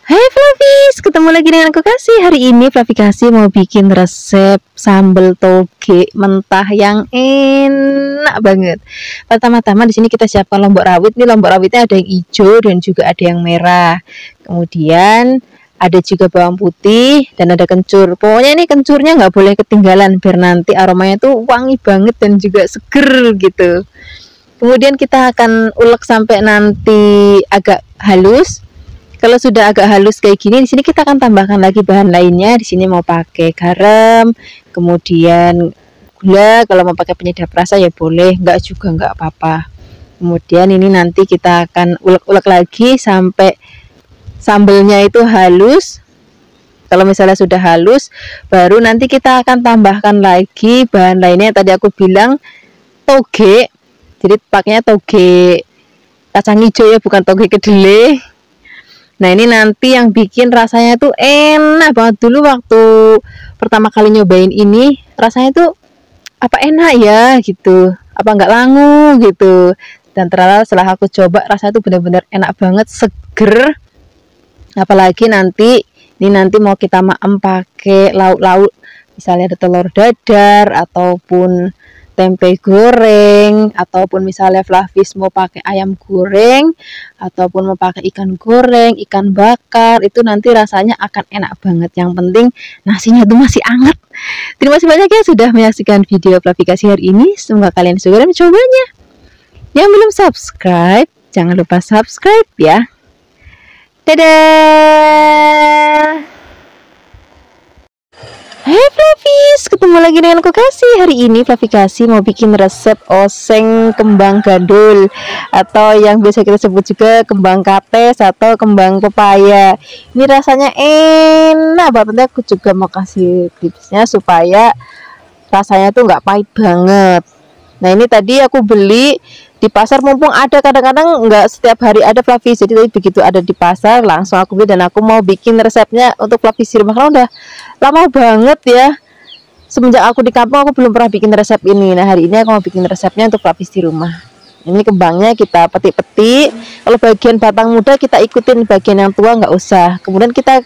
Hai Flavis, ketemu lagi dengan aku Kasih. Hari ini Flavi Kasih mau bikin resep sambal toge mentah yang enak banget. Pertama-tama di sini kita siapkan lombok rawit. Nih lombok rawitnya ada yang hijau dan juga ada yang merah. Kemudian ada juga bawang putih dan ada kencur. Pokoknya ini kencurnya nggak boleh ketinggalan biar nanti aromanya tuh wangi banget dan juga seger gitu. Kemudian kita akan ulek sampai nanti agak halus. Kalau sudah agak halus kayak gini, di sini kita akan tambahkan lagi bahan lainnya. Di sini mau pakai garam, kemudian gula. Kalau mau pakai penyedap rasa ya boleh, enggak juga enggak apa-apa. Kemudian ini nanti kita akan ulek-ulek lagi sampai sambelnya itu halus. Kalau misalnya sudah halus, baru nanti kita akan tambahkan lagi bahan lainnya. Tadi aku bilang toge. Jadi pakainya toge kacang hijau ya, bukan toge kedelai. Nah ini nanti yang bikin rasanya tuh enak banget. Dulu waktu pertama kali nyobain ini rasanya tuh apa enak ya gitu, apa enggak langu gitu. Dan ternyata setelah aku coba rasanya tuh benar-benar enak banget, seger. Apalagi nanti mau kita maem pakai lauk-lauk, misalnya ada telur dadar ataupun tempe goreng, ataupun misalnya Flavis mau pakai ayam goreng, ataupun mau pakai ikan goreng, ikan bakar, itu nanti rasanya akan enak banget. Yang penting nasinya tuh masih hangat. Terima kasih banyak ya sudah menyaksikan video Flavi Kasih hari ini. Semoga kalian suka dan mencobanya. Yang belum subscribe, jangan lupa subscribe ya. Dadah. Hai Flavis, ketemu lagi dengan aku Kasih. Hari ini Flavi Kasih mau bikin resep oseng kembang gandul, atau yang biasa kita sebut juga kembang kates atau kembang pepaya. Ini rasanya enak banget. Aku juga mau kasih tipsnya supaya rasanya tuh nggak pahit banget. Nah ini tadi aku beli di pasar, mumpung ada, kadang-kadang nggak setiap hari ada Flavis, jadi tadi begitu ada di pasar langsung aku beli dan aku mau bikin resepnya untuk Flavis di rumah. Karena udah lama banget ya, semenjak aku di kampung aku belum pernah bikin resep ini. Nah hari ini aku mau bikin resepnya untuk Flavis di rumah. Ini kembangnya kita petik-petik, kalau bagian batang muda kita ikutin, bagian yang tua nggak usah. Kemudian kita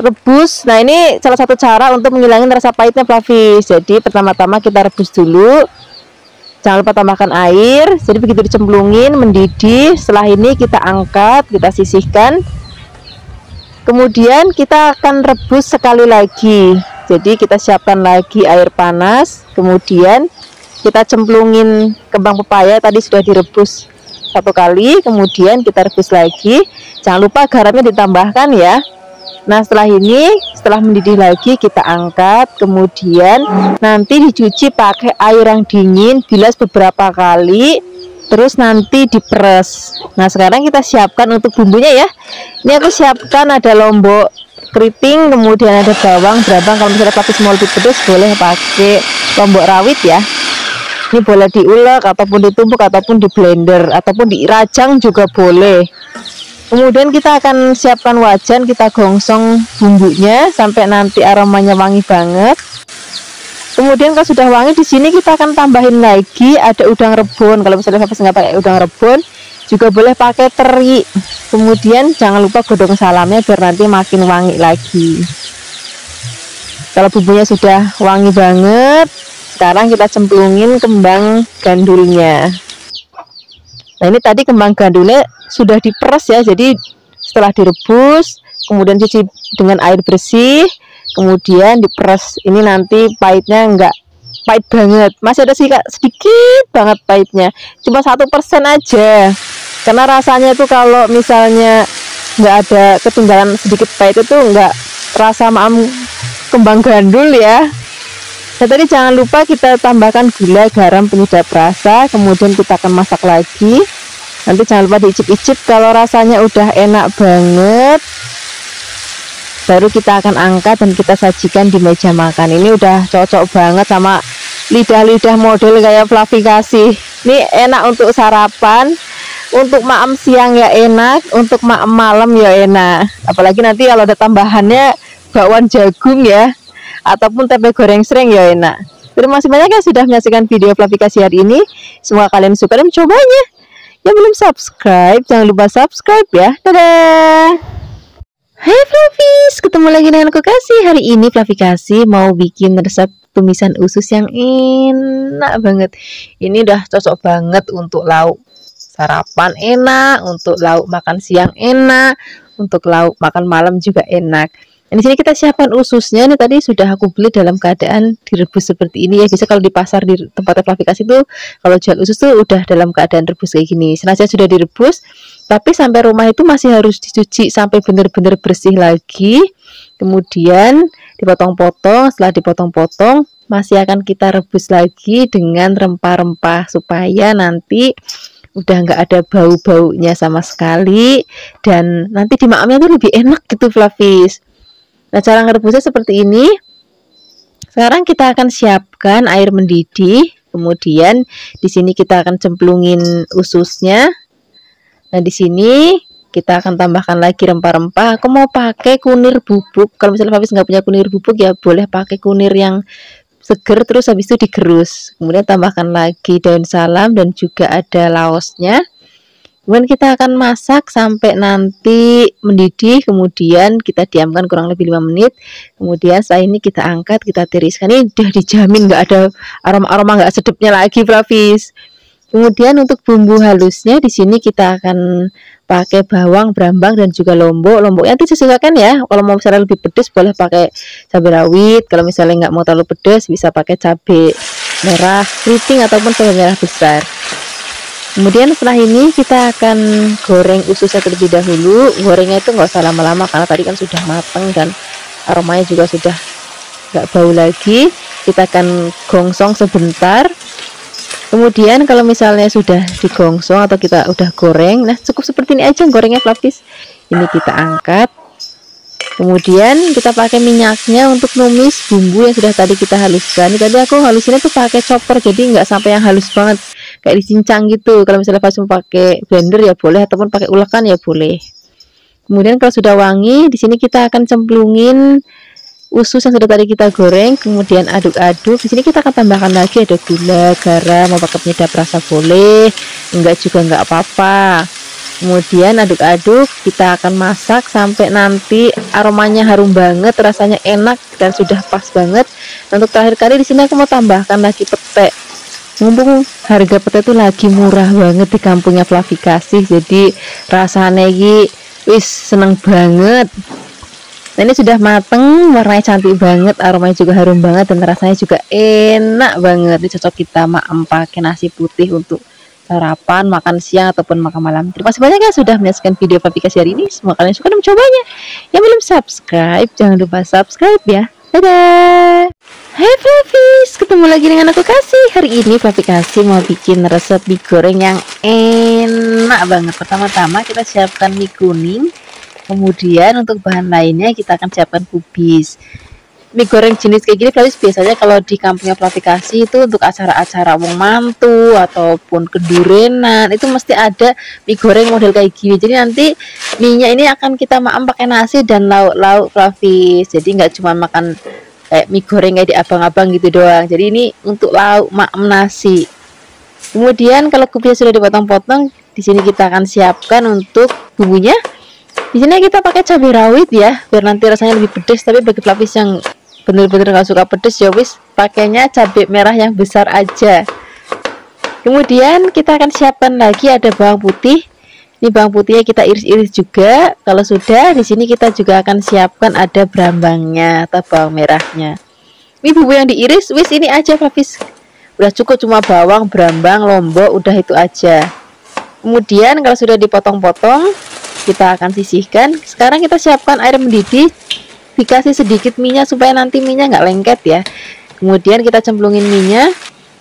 rebus. Nah ini salah satu cara untuk menghilangin rasa pahitnya Flavis. Jadi pertama-tama kita rebus dulu, jangan lupa tambahkan air. Jadi begitu dicemplungin mendidih, setelah ini kita angkat, kita sisihkan. Kemudian kita akan rebus sekali lagi. Jadi kita siapkan lagi air panas, kemudian kita cemplungin kembang pepaya tadi sudah direbus satu kali, kemudian kita rebus lagi. Jangan lupa garamnya ditambahkan ya. Nah setelah mendidih lagi kita angkat, kemudian nanti dicuci pakai air yang dingin, bilas beberapa kali, terus nanti diperes. Nah sekarang kita siapkan untuk bumbunya ya. Ini aku siapkan ada lombok keriting, kemudian ada bawang brambang. Kalau misalnya Flavis mau lebih pedas boleh pakai lombok rawit ya. Ini boleh diulek ataupun ditumbuk ataupun di blender ataupun dirajang juga boleh. Kemudian kita akan siapkan wajan, kita gongsong bumbunya sampai nanti aromanya wangi banget. Kemudian kalau sudah wangi, di sini kita akan tambahin lagi ada udang rebon. Kalau misalnya Flavis nggak pakai udang rebon, juga boleh pakai teri. Kemudian jangan lupa godong salamnya biar nanti makin wangi lagi. Kalau bumbunya sudah wangi banget, sekarang kita cemplungin kembang gandulnya. Nah ini tadi kembang gandulnya sudah diperes ya, jadi setelah direbus kemudian cuci dengan air bersih, kemudian diperes. Ini nanti pahitnya enggak pahit banget, masih ada sedikit banget pahitnya, cuma 1% aja. Karena rasanya tuh kalau misalnya nggak ada ketinggalan sedikit pahit itu nggak rasa kembang gandul ya. Nah tadi jangan lupa kita tambahkan gula, garam, penyedap rasa, kemudian kita akan masak lagi. Nanti jangan lupa diicip-icip, kalau rasanya udah enak banget baru kita akan angkat dan kita sajikan di meja makan. Ini udah cocok banget sama lidah-lidah model kayak Flavi Kasih. Ini enak untuk sarapan, untuk maem siang ya enak, untuk maem malam ya enak. Apalagi nanti kalau ada tambahannya bakwan jagung ya, ataupun tempe goreng sering ya enak. Terima kasih banyak ya sudah menyaksikan video Flavi Kasih hari ini. Semoga kalian suka dan mencobanya. Yang belum subscribe, jangan lupa subscribe ya. Dadah. ketemu lagi dengan aku Kasih. Hari ini Fluffy Kasih mau bikin resep tumisan usus yang enak banget. Ini udah cocok banget untuk lauk sarapan enak, untuk lauk makan siang enak, untuk lauk makan malam juga enak. Dan di sini kita siapkan ususnya. Ini tadi sudah aku beli dalam keadaan direbus seperti ini ya. Bisa kalau di pasar di tempat Fluffy Kasih tuh kalau jual usus tuh udah dalam keadaan rebus kayak gini. Sengaja sudah direbus, tapi sampai rumah itu masih harus dicuci sampai benar-benar bersih lagi. Kemudian dipotong-potong. Setelah dipotong-potong masih akan kita rebus lagi dengan rempah-rempah supaya nanti udah nggak ada bau-baunya sama sekali, dan nanti dimakamnya tuh lebih enak gitu Fluffys. Nah, cara ngerebusnya seperti ini. Sekarang kita akan siapkan air mendidih. Kemudian di sini kita akan cemplungin ususnya. Nah, di sini kita akan tambahkan lagi rempah-rempah. Aku mau pakai kunir bubuk. Kalau misalnya Fluffy nggak punya kunir bubuk ya boleh pakai kunir yang seger, terus habis itu digerus. Kemudian tambahkan lagi daun salam dan juga ada laosnya. Kemudian kita akan masak sampai nanti mendidih. Kemudian kita diamkan kurang lebih 5 menit. Kemudian setelah ini kita angkat, kita tiriskan. Ini udah dijamin nggak ada aroma-aroma nggak sedapnya lagi Fluffys. Kemudian untuk bumbu halusnya di sini kita akan pakai bawang, brambang dan juga lombok. Lomboknya nanti disesuaikan ya. Kalau mau misalnya lebih pedas boleh pakai cabai rawit. Kalau misalnya nggak mau terlalu pedas bisa pakai cabai merah keriting ataupun cabai merah besar. Kemudian setelah ini kita akan goreng ususnya terlebih dahulu. Gorengnya itu nggak usah lama-lama karena tadi kan sudah matang dan aromanya juga sudah nggak bau lagi. Kita akan gongsong sebentar. Kemudian kalau misalnya sudah digongsong atau kita udah goreng, nah cukup seperti ini aja gorengnya Fluffys. Ini kita angkat. Kemudian kita pakai minyaknya untuk numis bumbu yang sudah tadi kita haluskan. Ini tadi aku halusinnya tuh pakai chopper, jadi nggak sampai yang halus banget kayak dicincang gitu. Kalau misalnya pas mau pakai blender ya boleh, ataupun pakai ulekan ya boleh. Kemudian kalau sudah wangi, di sini kita akan cemplungin usus yang sudah tadi kita goreng. Kemudian aduk-aduk. Di sini kita akan tambahkan lagi ada gula, garam, mau pakai penyedap rasa boleh, enggak juga enggak apa-apa. Kemudian aduk-aduk, kita akan masak sampai nanti aromanya harum banget, rasanya enak dan sudah pas banget. Untuk terakhir kali di sini aku mau tambahkan lagi pete. Mumpung harga pete itu lagi murah banget di kampungnya Fluffy Kasih, jadi rasanya ini wis seneng banget. Nah, ini sudah mateng, warnanya cantik banget, aromanya juga harum banget dan rasanya juga enak banget. Ini cocok kita makan pakai nasi putih untuk sarapan, makan siang ataupun makan malam. Terima kasih banyak ya sudah menyaksikan video Fluffy Kasih hari ini. Semoga kalian suka dan mencobanya. Yang belum subscribe, jangan lupa subscribe ya. Dadah. Hai Fluffys, ketemu lagi dengan aku Kasih. Hari ini Fluffy Kasih mau bikin resep mie goreng yang enak banget. Pertama-tama kita siapkan mie kuning. Kemudian untuk bahan lainnya kita akan siapkan kubis. Mie goreng jenis kayak gini Fluffys biasanya kalau di kampungnya Fluffy Kasih itu untuk acara-acara wong mantu ataupun kedurenan itu mesti ada mie goreng model kayak gini. Jadi nanti mie-nya ini akan kita makan pakai nasi dan lauk-lauk Fluffys. Jadi nggak cuma makan kayak mie goreng kayak di abang-abang gitu doang. Jadi ini untuk lauk makan nasi. Kemudian kalau kubisnya sudah dipotong-potong, di sini kita akan siapkan untuk bumbunya. Di sini kita pakai cabai rawit ya, biar nanti rasanya lebih pedas. Tapi bagi Fluffys yang bener-bener nggak suka pedas ya wis pakainya cabai merah yang besar aja. Kemudian kita akan siapkan lagi ada bawang putih. Ini bawang putihnya kita iris-iris juga. Kalau sudah, di sini kita juga akan siapkan ada brambangnya atau bawang merahnya. Ini bumbu yang diiris wis ini aja Fluffys. Udah cukup cuma bawang, brambang, lombok, udah itu aja. Kemudian kalau sudah dipotong-potong, kita akan sisihkan. Sekarang kita siapkan air mendidih, dikasih sedikit minyak supaya nanti minyak nggak lengket ya. Kemudian kita cemplungin minyak.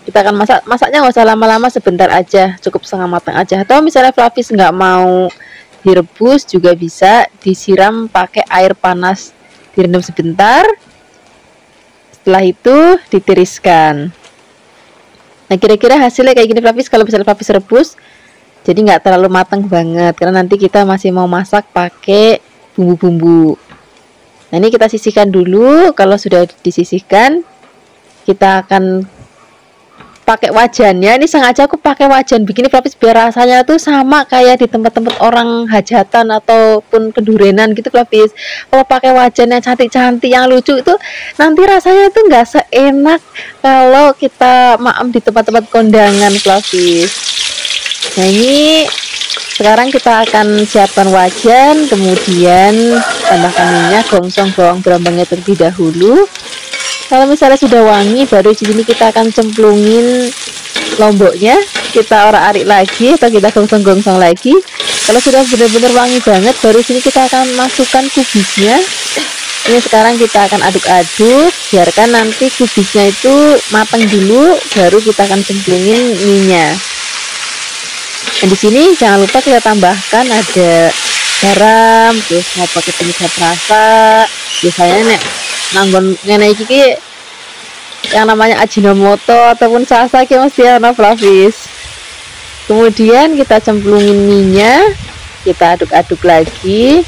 Kita akan masaknya nggak usah lama-lama, sebentar aja, cukup setengah matang aja. Atau misalnya Fluffys nggak mau direbus juga bisa disiram pakai air panas, direndam sebentar. Setelah itu ditiriskan. Nah, kira-kira hasilnya kayak gini Fluffys kalau misalnya Fluffys rebus. Jadi nggak terlalu matang banget karena nanti kita masih mau masak pakai bumbu-bumbu. Nah, ini kita sisihkan dulu. Kalau sudah disisihkan, kita akan pakai wajannya. Ini sengaja aku pakai wajan begini Flavis biar rasanya tuh sama kayak di tempat-tempat orang hajatan ataupun kedurenan gitu Flavis. Kalau pakai wajan yang cantik-cantik yang lucu itu nanti rasanya itu nggak seenak kalau kita maam di tempat-tempat kondangan Flavis. Nah ini sekarang kita akan siapkan wajan, kemudian tambahkan minyak, gongsong bawang berambangnya terlebih dahulu. Kalau misalnya sudah wangi, baru di sini kita akan cemplungin lomboknya, kita orak-arik lagi atau kita gongsong-gongsong lagi. Kalau sudah benar-benar wangi banget, baru sini kita akan masukkan kubisnya. Ini sekarang kita akan aduk-aduk, biarkan nanti kubisnya itu matang dulu, baru kita akan cemplungin minyak. Dan di sini jangan lupa kita tambahkan ada garam, terus mau pakai penyedap rasa. Biasanya nek nanggon ngene iki yang namanya Ajinomoto ataupun Sasaki mesti ana Flavis. Kemudian kita cemplungin minyak, kita aduk-aduk lagi,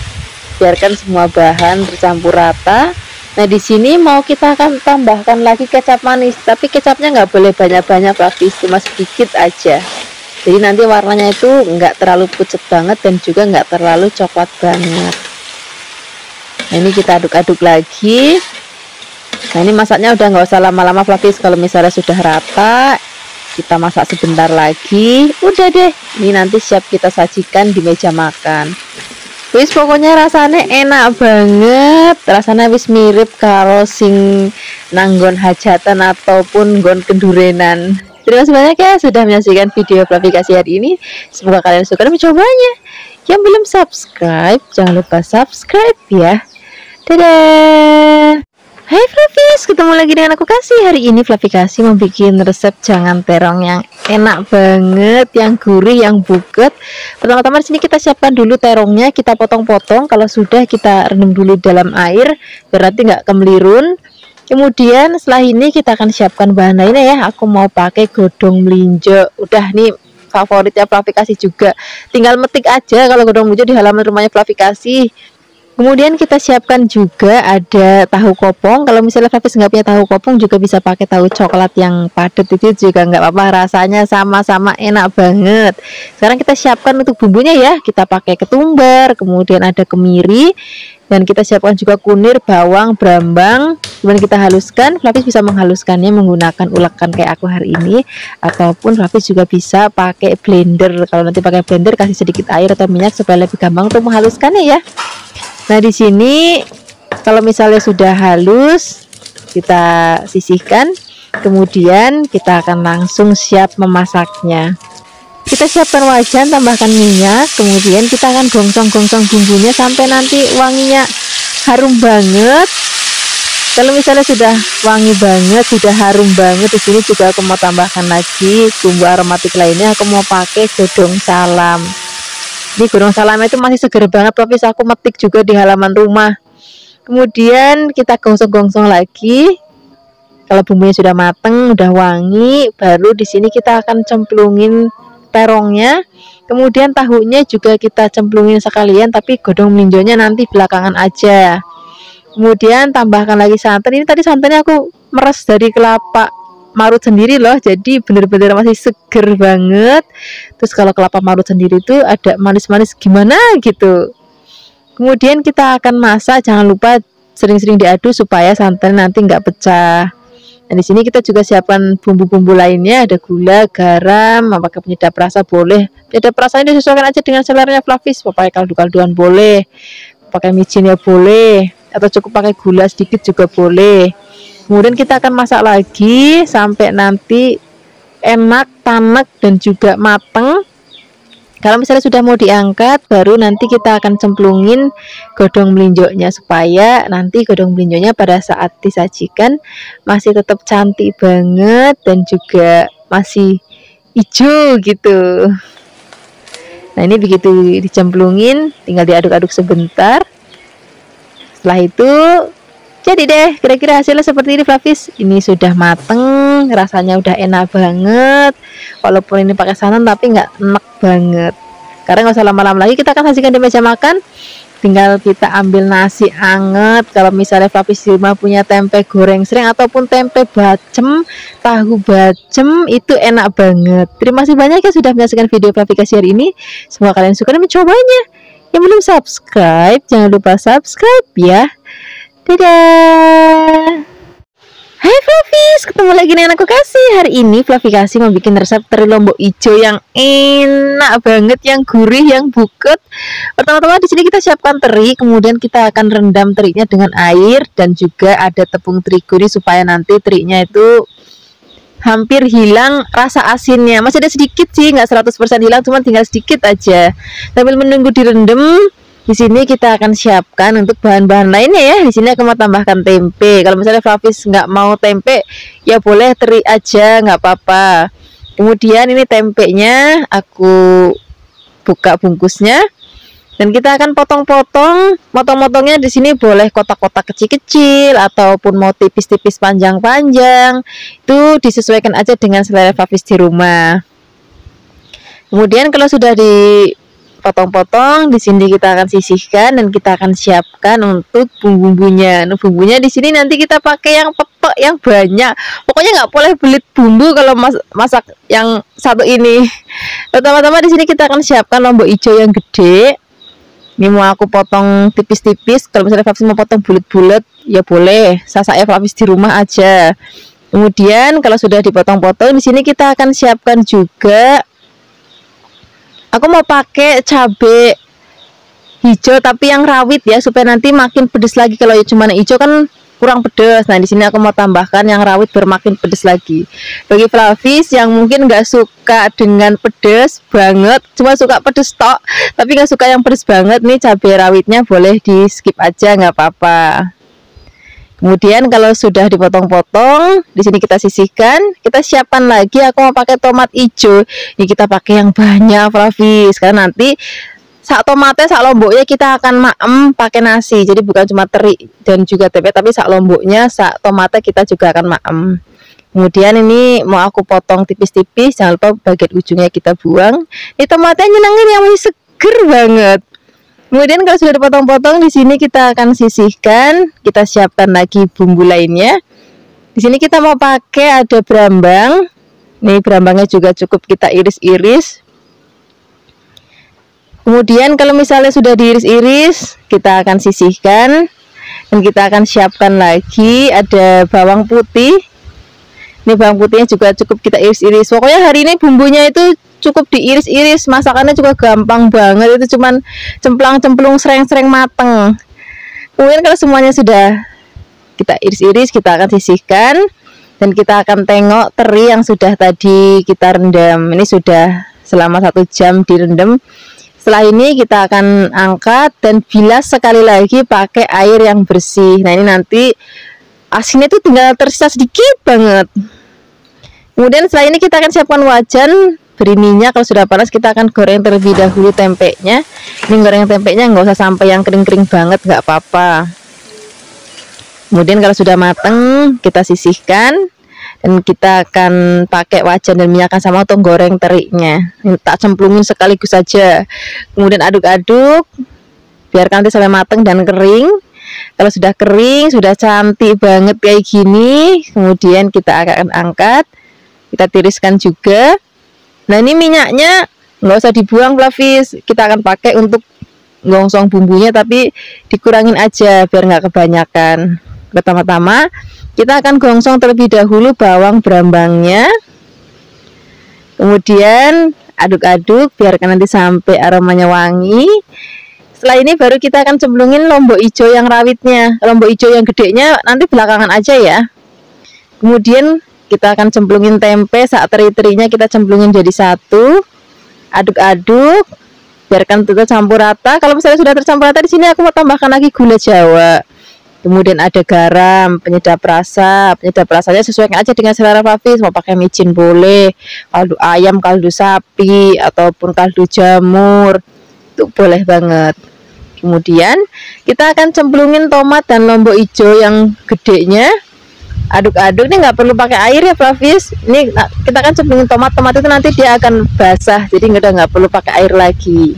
biarkan semua bahan tercampur rata. Nah di sini mau kita akan tambahkan lagi kecap manis, tapi kecapnya nggak boleh banyak-banyak Flavis, cuma sedikit aja. Jadi nanti warnanya itu nggak terlalu pucat banget dan juga nggak terlalu coklat banget. Nah ini kita aduk-aduk lagi. Nah ini masaknya udah nggak usah lama-lama Flavis. Kalau misalnya sudah rata, kita masak sebentar lagi, udah deh. Ini nanti siap kita sajikan di meja makan. Wis pokoknya rasanya enak banget. Rasanya wis mirip kalau sing nanggon hajatan ataupun nggon kendurenan. Terima kasih banyak ya sudah menyaksikan video klarifikasi hari ini. Semoga kalian suka dan mencobanya. Yang belum subscribe, jangan lupa subscribe ya. Dadah. Hai Flavis, ketemu lagi dengan aku Kasih. Hari ini Flavikasi membuat resep jangan terong yang enak banget, yang gurih, yang buget. Pertama-tama di sini kita siapkan dulu terongnya, kita potong-potong. Kalau sudah kita rendam dulu dalam air, biar nanti nggak kemelirun. Kemudian setelah ini kita akan siapkan bahan lainnya ya. Aku mau pakai godong melinjo. Udah nih favoritnya Flavikasi juga. Tinggal metik aja kalau godong melinjo di halaman rumahnya Flavikasi. Kemudian kita siapkan juga ada tahu kopong. Kalau misalnya Flavis nggak punya tahu kopong juga bisa pakai tahu coklat yang padat, itu juga nggak apa-apa, rasanya sama-sama enak banget. Sekarang kita siapkan untuk bumbunya ya. Kita pakai ketumbar, kemudian ada kemiri, dan kita siapkan juga kunir, bawang, brambang. Kemudian kita haluskan. Flavis bisa menghaluskannya menggunakan ulekan kayak aku hari ini, ataupun Flavis juga bisa pakai blender. Kalau nanti pakai blender kasih sedikit air atau minyak supaya lebih gampang untuk menghaluskannya ya. Nah di sini kalau misalnya sudah halus kita sisihkan, kemudian kita akan langsung siap memasaknya. Kita siapkan wajan, tambahkan minyak, kemudian kita akan gongsong-gongsong bumbunya sampai nanti wanginya harum banget. Kalau misalnya sudah wangi banget, sudah harum banget, di sini juga aku mau tambahkan lagi bumbu aromatik lainnya. Aku mau pakai godong salam. Ini godong salamnya itu masih seger banget Flavis, aku metik juga di halaman rumah. Kemudian kita gongsong-gongsong lagi. Kalau bumbunya sudah mateng, udah wangi, baru di sini kita akan cemplungin terongnya. Kemudian tahunya juga kita cemplungin sekalian, tapi godong melinjonya nanti belakangan aja. Kemudian tambahkan lagi santan. Ini tadi santannya aku meres dari kelapa marut sendiri loh, jadi bener-bener masih seger banget. Terus kalau kelapa marut sendiri itu ada manis-manis gimana gitu. Kemudian kita akan masak, jangan lupa sering-sering diaduk supaya santan nanti nggak pecah. Dan di sini kita juga siapkan bumbu-bumbu lainnya, ada gula, garam, pakai penyedap rasa boleh. Penyedap rasa ini disesuaikan aja dengan seleranya Flavis, mau pakai kaldu-kalduan boleh, pakai micin ya boleh, atau cukup pakai gula sedikit juga boleh. Kemudian kita akan masak lagi sampai nanti enak, tanek, dan juga mateng. Kalau misalnya sudah mau diangkat, baru nanti kita akan cemplungin godong melinjonya supaya nanti godong melinjonya pada saat disajikan masih tetap cantik banget dan juga masih hijau gitu. Nah ini begitu dicemplungin, tinggal diaduk-aduk sebentar. Setelah itu jadi deh, kira-kira hasilnya seperti ini Flavis. Ini sudah mateng, rasanya udah enak banget. Walaupun ini pakai santan tapi nggak enak banget. Karena nggak usah lama-lama lagi, kita akan sajikan di meja makan. tinggal kita ambil nasi anget. Kalau misalnya Flavis di rumah punya tempe goreng sering ataupun tempe bacem, tahu bacem, itu enak banget. Terima kasih banyak ya sudah menyaksikan video Flavikasi hari ini. Semoga kalian suka dan mencobanya. Yang belum subscribe, jangan lupa subscribe ya. Dadah. Hai Flavis, ketemu lagi dengan aku Kasih. Hari ini Flavikasi mau bikin resep teri lombok hijau yang enak banget, yang gurih, yang buket. Pertama-tama di sini kita siapkan teri, kemudian kita akan rendam terinya dengan air dan juga ada tepung terigu ini supaya nanti terinya itu hampir hilang rasa asinnya. Masih ada sedikit sih, nggak 100% hilang, cuma tinggal sedikit aja. Sambil menunggu direndam, di sini kita akan siapkan untuk bahan-bahan lainnya ya. Di sini aku mau tambahkan tempe. Kalau misalnya Flavis nggak mau tempe, ya boleh teri aja, nggak apa-apa. Kemudian ini tempenya aku buka bungkusnya dan kita akan potong-potong. Motong-motongnya di sini boleh kotak-kotak kecil-kecil ataupun mau tipis-tipis panjang-panjang. Itu disesuaikan aja dengan selera Flavis di rumah. Kemudian kalau sudah potong-potong, di sini kita akan sisihkan dan kita akan siapkan untuk bumbu-bumbunya. Nah, bumbunya di sini nanti kita pakai yang petok yang banyak. Pokoknya nggak boleh belit bumbu kalau masak yang satu ini. Pertama-tama di sini kita akan siapkan lombok hijau yang gede. Ini mau aku potong tipis-tipis. Kalau misalnya Flavis mau potong bulat-bulat, ya boleh. Saya Flavis di rumah aja. Kemudian kalau sudah dipotong-potong, di sini kita akan siapkan juga. Aku mau pakai cabai hijau tapi yang rawit ya, supaya nanti makin pedes lagi. Kalau cuma hijau kan kurang pedes. Nah, di sini aku mau tambahkan yang rawit biar makin pedes lagi. Bagi Flavis yang mungkin nggak suka dengan pedes banget, cuma suka pedes tok, tapi nggak suka yang pedes banget, nih cabai rawitnya boleh di skip aja, nggak apa-apa. Kemudian kalau sudah dipotong-potong, di sini kita sisihkan, kita siapkan lagi. Aku mau pakai tomat hijau. Ini kita pakai yang banyak, Flavis, karena nanti sak tomatnya, sak lomboknya kita akan maem pakai nasi. Jadi bukan cuma teri dan juga tempe, tapi sak lomboknya, sak tomatnya kita juga akan maem. Kemudian ini mau aku potong tipis-tipis, jangan lupa bagian ujungnya kita buang. Ini tomatnya nyenengin yang masih seger banget. Kemudian kalau sudah dipotong-potong, di sini kita akan sisihkan, kita siapkan lagi bumbu lainnya. Di sini kita mau pakai ada berambang. Nih berambangnya juga cukup kita iris-iris. Kemudian kalau misalnya sudah diiris-iris, kita akan sisihkan dan kita akan siapkan lagi ada bawang putih. Ini bawang putihnya juga cukup kita iris-iris. Pokoknya hari ini bumbunya itu cukup diiris-iris, masakannya juga gampang banget, itu cuman cemplang-cemplung sereng-sereng mateng. Kemudian kalau semuanya sudah kita iris-iris, kita akan sisihkan dan kita akan tengok teri yang sudah tadi kita rendam. Ini sudah selama 1 jam direndam. Setelah ini kita akan angkat dan bilas sekali lagi pakai air yang bersih. Nah, ini nanti asinnya itu tinggal tersisa sedikit banget. Kemudian setelah ini kita akan siapkan wajan, beri minyak. Kalau sudah panas kita akan goreng terlebih dahulu tempenya. Ini goreng tempenya nggak usah sampai yang kering-kering banget, nggak apa-apa. Kemudian kalau sudah mateng kita sisihkan dan kita akan pakai wajan dan minyak sama untuk goreng terinya. Ini tak cemplungin sekaligus saja. Kemudian aduk-aduk biarkan nanti sampai mateng dan kering. Kalau sudah kering, sudah cantik banget kayak gini, kemudian kita akan angkat, kita tiriskan juga. Nah, ini minyaknya nggak usah dibuang, Flavis. Kita akan pakai untuk gongsong bumbunya, tapi dikurangin aja biar nggak kebanyakan. Pertama-tama kita akan gongsong terlebih dahulu bawang berambangnya. Kemudian aduk-aduk biarkan nanti sampai aromanya wangi. Setelah ini baru kita akan cemplungin lombok hijau yang rawitnya. Lombok hijau yang gedenya nanti belakangan aja ya. Kemudian kita akan cemplungin tempe, saat teri-terinya kita cemplungin jadi satu. Aduk-aduk, biarkan itu campur rata. Kalau misalnya sudah tercampur rata, di sini aku mau tambahkan lagi gula Jawa. Kemudian ada garam, penyedap rasa. Penyedap rasanya sesuaikan aja dengan selera Flavis. Mau pakai micin boleh, kaldu ayam, kaldu sapi, ataupun kaldu jamur, itu boleh banget. Kemudian kita akan cemplungin tomat dan lombok hijau yang gedenya. Aduk-aduk, ini nggak perlu pakai air ya Flavis. Ini kita akan cemplungin tomat itu nanti dia akan basah, jadi nggak perlu pakai air lagi.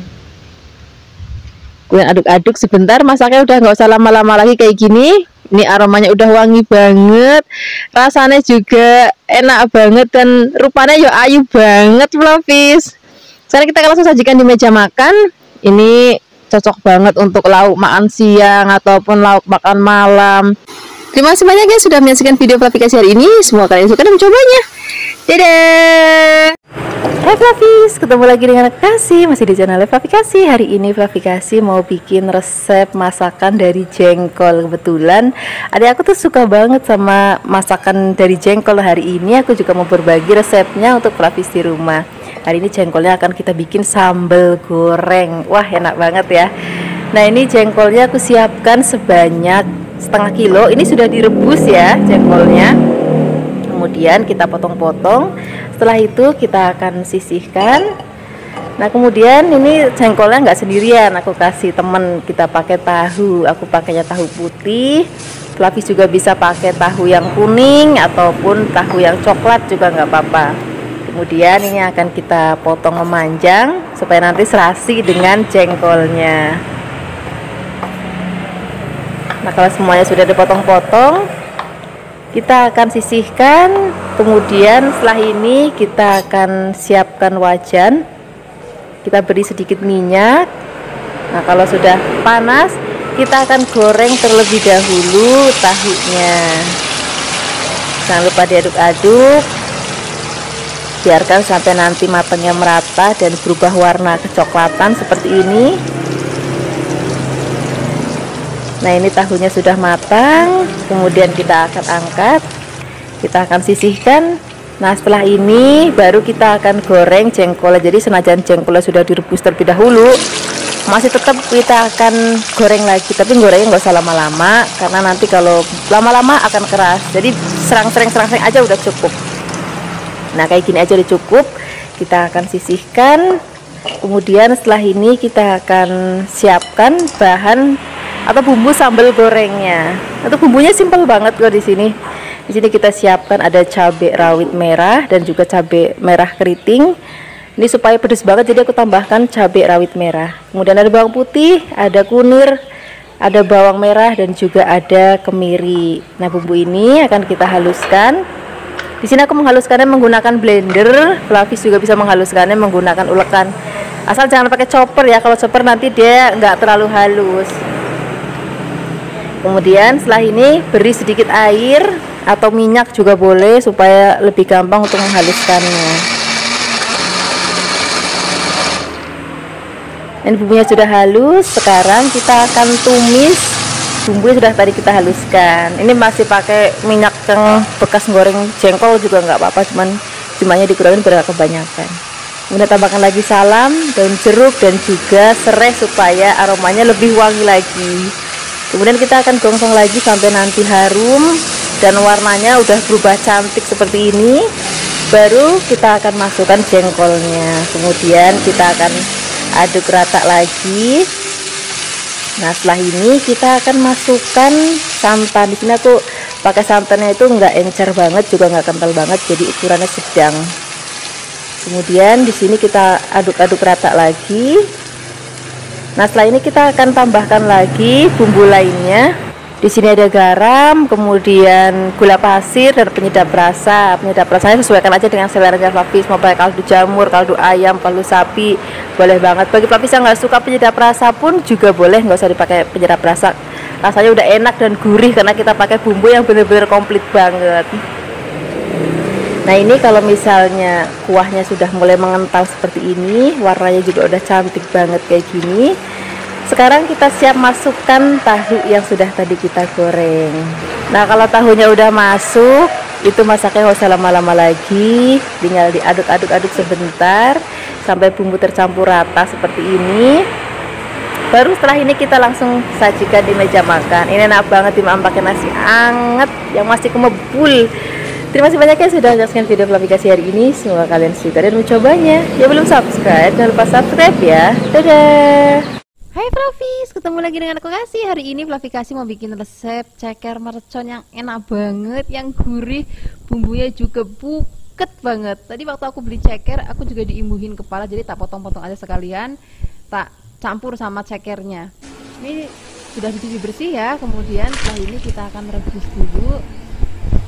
Kemudian aduk-aduk sebentar, masaknya udah nggak usah lama-lama lagi kayak gini. Ini aromanya udah wangi banget, rasanya juga enak banget dan rupanya ya ayu banget Flavis. Sekarang kita langsung sajikan di meja makan. Ini cocok banget untuk lauk makan siang ataupun lauk makan malam. Terima kasih banyak ya sudah menyaksikan video Flavikasi hari ini. Semoga kalian suka dan mencobanya. Dadah. Hai Flavis, ketemu lagi dengan aku Kasih, masih di channel Flavikasi. Hari ini Flavikasi mau bikin resep masakan dari jengkol. Kebetulan adik aku tuh suka banget sama masakan dari jengkol. Hari ini aku juga mau berbagi resepnya untuk Flavis di rumah. Hari ini jengkolnya akan kita bikin sambal goreng. Wah, enak banget ya. Nah, ini jengkolnya aku siapkan sebanyak setengah kilo. Ini sudah direbus ya jengkolnya. Kemudian kita potong-potong. Setelah itu kita akan sisihkan. Nah, kemudian ini jengkolnya nggak sendirian, aku kasih temen. Kita pakai tahu, aku pakainya tahu putih. Flavis juga bisa pakai tahu yang kuning ataupun tahu yang coklat juga nggak apa-apa. Kemudian ini akan kita potong memanjang supaya nanti serasi dengan jengkolnya. Nah, kalau semuanya sudah dipotong-potong, kita akan sisihkan. Kemudian setelah ini kita akan siapkan wajan. Kita beri sedikit minyak. Nah, kalau sudah panas, kita akan goreng terlebih dahulu tahunya. Jangan lupa diaduk-aduk. Biarkan sampai nanti matangnya merata dan berubah warna kecoklatan seperti ini. Nah, ini tahunya sudah matang. Kemudian kita akan angkat, kita akan sisihkan. Nah, setelah ini baru kita akan goreng jengkolnya. Jadi senajan jengkolnya sudah direbus terlebih dahulu, masih tetap kita akan goreng lagi, tapi gorengnya nggak usah lama-lama karena nanti kalau lama-lama akan keras. Jadi serang-serang aja udah cukup. Nah, kayak gini aja udah cukup. Kita akan sisihkan. Kemudian setelah ini kita akan siapkan bahan atau bumbu sambal gorengnya. Atau bumbunya simpel banget kok di sini. Di sini kita siapkan ada cabai rawit merah dan juga cabai merah keriting. Ini supaya pedas banget, jadi aku tambahkan cabai rawit merah. Kemudian ada bawang putih, ada kunir, ada bawang merah dan juga ada kemiri. Nah, bumbu ini akan kita haluskan. Di sini aku menghaluskannya menggunakan blender. Flavis juga bisa menghaluskannya menggunakan ulekan. Asal jangan pakai chopper ya. Kalau chopper nanti dia nggak terlalu halus. Kemudian setelah ini beri sedikit air atau minyak juga boleh supaya lebih gampang untuk menghaluskannya. Dan bumbunya sudah halus. Sekarang kita akan tumis bumbu sudah tadi kita haluskan. Ini masih pakai minyak yang bekas goreng jengkol juga nggak apa-apa, cumanya dikurangin biar kebanyakan. Kemudian tambahkan lagi salam, daun jeruk dan juga serai supaya aromanya lebih wangi lagi. Kemudian kita akan gongsong lagi sampai nanti harum dan warnanya udah berubah cantik seperti ini. Baru kita akan masukkan jengkolnya. Kemudian kita akan aduk rata lagi. Nah, setelah ini kita akan masukkan santan. Di sini aku pakai santannya itu nggak encer banget juga nggak kental banget, jadi ukurannya sedang. Kemudian di sini kita aduk-aduk rata lagi. Nah, setelah ini kita akan tambahkan lagi bumbu lainnya. Di sini ada garam, kemudian gula pasir dan penyedap rasa. Penyedap rasanya sesuaikan aja dengan selera Flavis. Mau pakai kaldu jamur, kaldu ayam, kaldu sapi, boleh banget. Bagi Flavis yang nggak suka penyedap rasa pun juga boleh, nggak usah dipakai penyedap rasa. Rasanya udah enak dan gurih karena kita pakai bumbu yang bener-bener komplit banget. Nah, ini kalau misalnya kuahnya sudah mulai mengental seperti ini, warnanya juga udah cantik banget kayak gini. Sekarang kita siap masukkan tahu yang sudah tadi kita goreng. Nah, kalau tahunya udah masuk, itu masaknya nggak usah lama-lama lagi, tinggal diaduk-aduk sebentar sampai bumbu tercampur rata seperti ini. Baru setelah ini kita langsung sajikan di meja makan. Ini enak banget dimakan pakai nasi anget yang masih kemebul. Terima kasih banyak ya sudah menyaksikan video Flavikasi hari ini. Semoga kalian suka dan mencobanya. Yang belum subscribe, jangan lupa subscribe ya. Dadah. Hai Flavis, ketemu lagi dengan aku Kasih. Hari ini Flavikasi mau bikin resep ceker mercon yang enak banget, yang gurih, bumbunya juga buket banget. Tadi waktu aku beli ceker, aku juga diimbuhin kepala, jadi tak potong-potong aja sekalian, tak campur sama cekernya. Ini sudah dicuci bersih ya. Kemudian setelah ini kita akan rebus dulu.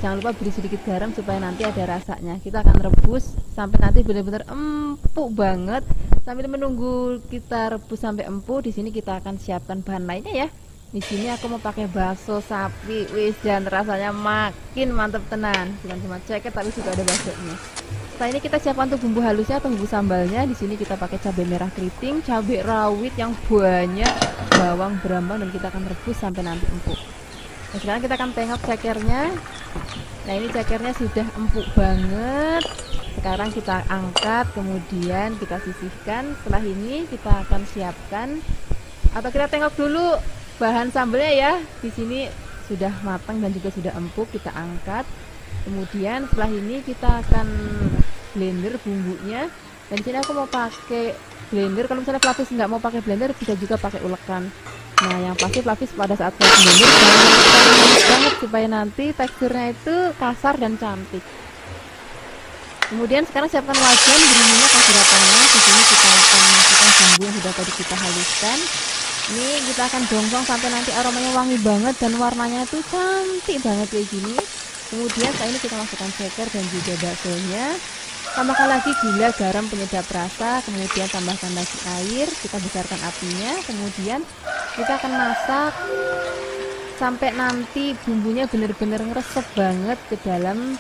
Jangan lupa beri sedikit garam supaya nanti ada rasanya. Kita akan rebus sampai nanti benar-benar empuk banget. Sambil menunggu kita rebus sampai empuk, di sini kita akan siapkan bahan lainnya ya. Di sini aku mau pakai bakso sapi, wis, dan rasanya makin mantep tenan. Bukan cuma ceker tapi juga ada baksonya. Setelah ini kita siapkan untuk bumbu halusnya atau bumbu sambalnya. Di sini kita pakai cabai merah keriting, cabai rawit yang banyak, bawang berambang, dan kita akan rebus sampai nanti empuk. Nah, sekarang kita akan tengok cekernya. Nah, ini cekernya sudah empuk banget. Sekarang kita angkat, kemudian kita sisihkan. Setelah ini kita akan siapkan, atau kita tengok dulu bahan sambelnya ya. Di sini sudah matang dan juga sudah empuk. Kita angkat. Kemudian setelah ini kita akan blender bumbunya. Dan di sini aku mau pakai blender. Kalau misalnya Flavis nggak mau pakai blender, bisa juga pakai ulekan. Nah, yang pasti Flavis pada saat saya blender jangan banget supaya nanti teksturnya itu kasar dan cantik. Kemudian sekarang siapkan wajan, beri minyak yang sudah panas. Di sini kita akan masukkan bumbu yang sudah tadi kita haluskan. Ini kita akan gongsong sampai nanti aromanya wangi banget dan warnanya itu cantik banget kayak gini. Kemudian setelah ini kita masukkan ceker dan juga baksonya. Tambahkan lagi gula, garam, penyedap rasa, kemudian tambahkan lagi air, kita besarkan apinya, kemudian kita akan masak sampai nanti bumbunya benar-benar ngeresep banget ke dalam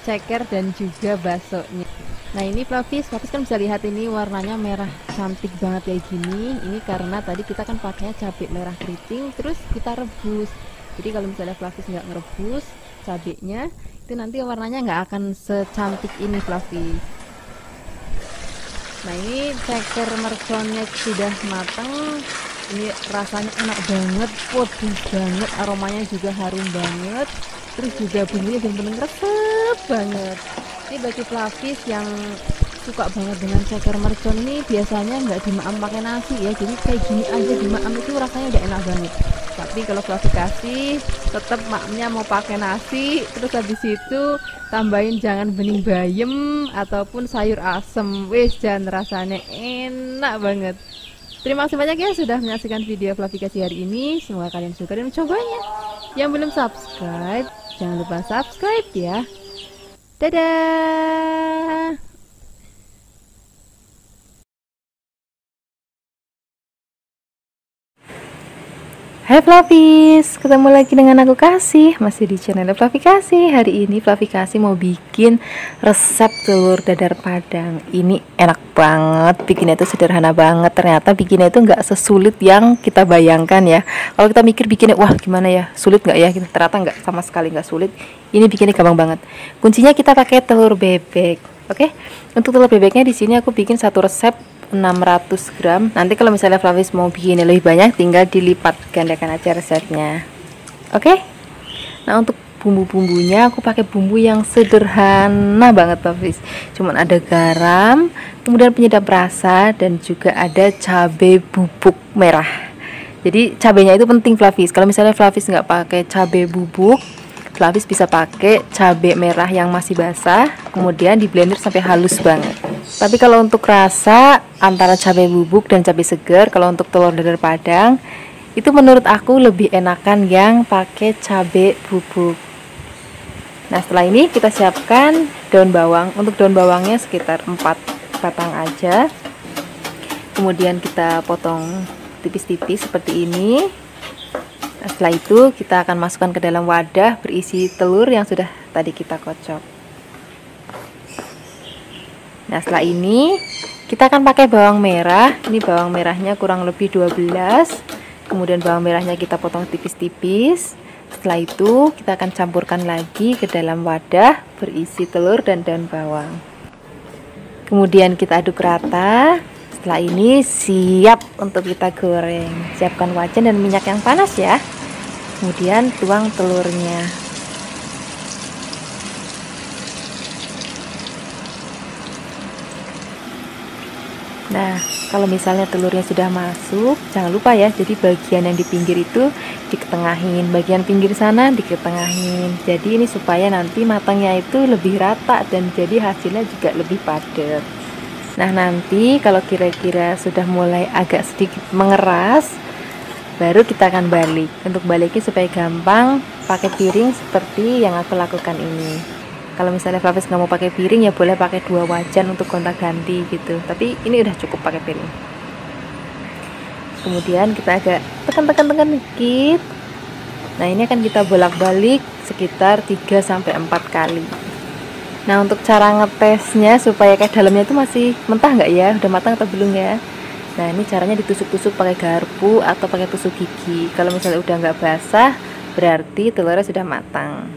ceker dan juga baksonya. Nah, ini Flavis kan bisa lihat ini warnanya merah cantik banget kayak gini. Ini karena tadi kita kan pakainya cabai merah keriting, terus kita rebus. Jadi kalau misalnya Flavis nggak ngerebus cabenya, itu nanti warnanya nggak akan secantik ini Flavis. Nah, ini ceker merconnya sudah matang. Ini rasanya enak banget, pedas banget, aromanya juga harum banget, terus juga bumbunya benar-benar resep banget. Ini bagi Flavis yang suka banget dengan ceker mercon ini, biasanya nggak dimaam pakai nasi ya, jadi kayak gini aja dimaam itu rasanya udah enak banget. Tapi kalau Flavis kasih, tetap maknya mau pakai nasi, terus habis itu tambahin jangan bening bayem ataupun sayur asem, wis, dan rasanya enak banget. Terima kasih banyak ya sudah menyaksikan video Flavikasi hari ini. Semoga kalian suka dan mencobanya. Yang belum subscribe, jangan lupa subscribe ya. Dadah. Hai Flavis, ketemu lagi dengan aku Kasih, masih di channel Flavikasi. Hari ini Flavikasi mau bikin resep telur dadar Padang. Ini enak banget, bikinnya itu sederhana banget. Ternyata bikinnya itu nggak sesulit yang kita bayangkan ya. Kalau kita mikir bikinnya, wah gimana ya, sulit nggak ya? Ternyata nggak, sama sekali nggak sulit. Ini bikinnya gampang banget. Kuncinya kita pakai telur bebek. Oke, untuk telur bebeknya di sini aku bikin satu resep 600 gram. Nanti kalau misalnya Flavis mau bikin lebih banyak, tinggal dilipat gandakan aja resepnya. Oke. Nah, untuk bumbu-bumbunya aku pakai bumbu yang sederhana banget Flavis. Cuman ada garam, kemudian penyedap rasa, dan juga ada cabai bubuk merah. Jadi cabenya itu penting Flavis. Kalau misalnya Flavis nggak pakai cabai bubuk, Flavis bisa pakai cabai merah yang masih basah, kemudian di blender sampai halus banget. Tapi kalau untuk rasa antara cabai bubuk dan cabai segar, kalau untuk telur dadar Padang itu menurut aku lebih enakan yang pakai cabai bubuk. Nah, setelah ini kita siapkan daun bawang. Untuk daun bawangnya sekitar 4 batang aja. Kemudian kita potong tipis-tipis seperti ini. Nah, setelah itu kita akan masukkan ke dalam wadah berisi telur yang sudah tadi kita kocok. Nah, setelah ini kita akan pakai bawang merah. Ini bawang merahnya kurang lebih 12. Kemudian bawang merahnya kita potong tipis-tipis. Setelah itu kita akan campurkan lagi ke dalam wadah berisi telur dan daun bawang. Kemudian kita aduk rata. Setelah ini siap untuk kita goreng. Siapkan wajan dan minyak yang panas ya. Kemudian tuang telurnya. Nah, kalau misalnya telurnya sudah masuk, jangan lupa ya, jadi bagian yang di pinggir itu diketengahin, bagian pinggir sana diketengahin. Jadi ini supaya nanti matangnya itu lebih rata dan jadi hasilnya juga lebih padat. Nah, nanti kalau kira-kira sudah mulai agak sedikit mengeras, baru kita akan balik. Untuk baliknya supaya gampang, pakai piring seperti yang aku lakukan ini. Kalau misalnya Flavis nggak mau pakai piring, ya boleh pakai 2 wajan untuk gonta-ganti gitu. Tapi ini udah cukup pakai piring. Kemudian kita agak tekan-tekan dikit. Nah, ini akan kita bolak-balik sekitar 3-4 kali. Nah, untuk cara ngetesnya supaya kayak dalamnya itu masih mentah nggak ya, udah matang atau belum ya. Nah, ini caranya ditusuk-tusuk pakai garpu atau pakai tusuk gigi. Kalau misalnya udah nggak basah, berarti telurnya sudah matang.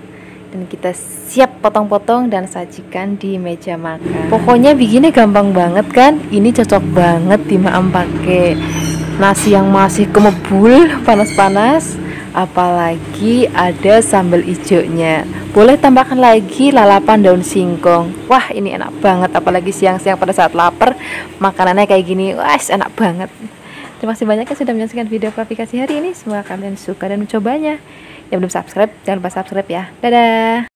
Dan kita siap potong-potong dan sajikan di meja makan. Pokoknya bikinnya gampang banget kan. Ini cocok banget dimakan pakai nasi yang masih kemebul, panas-panas. Apalagi ada sambal hijaunya. Boleh tambahkan lagi lalapan daun singkong. Wah, ini enak banget, apalagi siang-siang pada saat lapar, makanannya kayak gini. Wah, enak banget. Terima kasih banyak yang sudah menyaksikan video klarifikasi hari ini. Semoga kalian suka dan mencobanya. Yang belum subscribe, jangan lupa subscribe ya. Dadah.